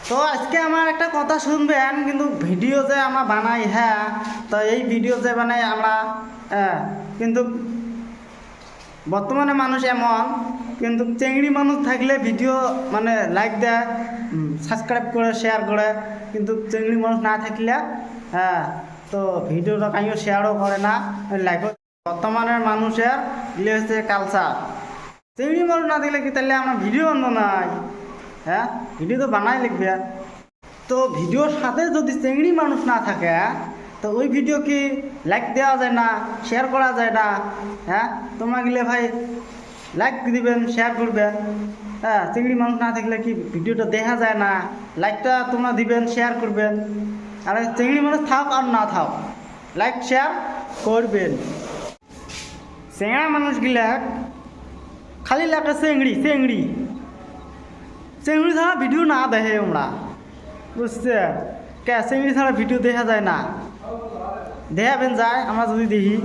তো আজকে আমার একটা কথা শুনবেন, কিন্তু ভিডিও যে আমরা বানাই, হ্যাঁ, তো এই ভিডিও যে বানাই আমরা, কিন্তু বর্তমানে মানুষ এমন, কিন্তু চেংড়ি মানুষ থাকলে ভিডিও মানে লাইক দেয়, সাবস্ক্রাইব করে শেয়ার করে, কিন্তু চেংড়ি মানুষ না থাকলে তো ভিডিওটা কাইও শেয়ারও করে না, লাইকও। বর্তমানের মানুষের এগুলো হচ্ছে কালচার। চেংড়ি মানুষ না থাকলে কি তাহলে আমরা ভিডিও বানাবো নাই? ভিডিও তো বানাই লিখবে। তো ভিডিওর সাথে যদি চেংড়ি মানুষ না থাকে, তো ওই ভিডিও কি লাইক দেওয়া যায় না, শেয়ার করা যায় না? তোমরা গেলে ভাই লাইক দিবেন, শেয়ার করবেন। চিংড়ি মানুষ না থাকলে কি ভিডিওটা দেখা যায় না? লাইকটা তোমরা দিবেন, শেয়ার করবেন। আর চিংড়ি মানুষ থাক আর না থাক, লাইক শেয়ার করবেন। চেংড়া মানুষগুলা খালি লাগে চেংড়ি চেংড়ি চেংড়ি ছাড়া ভিডিও না দেখে আমরা, বুঝছে? কে চেংড়ি ছাড়া ভিডিও দেখা যায় না? দেখাবেন যায় আমরা যদি দেখি।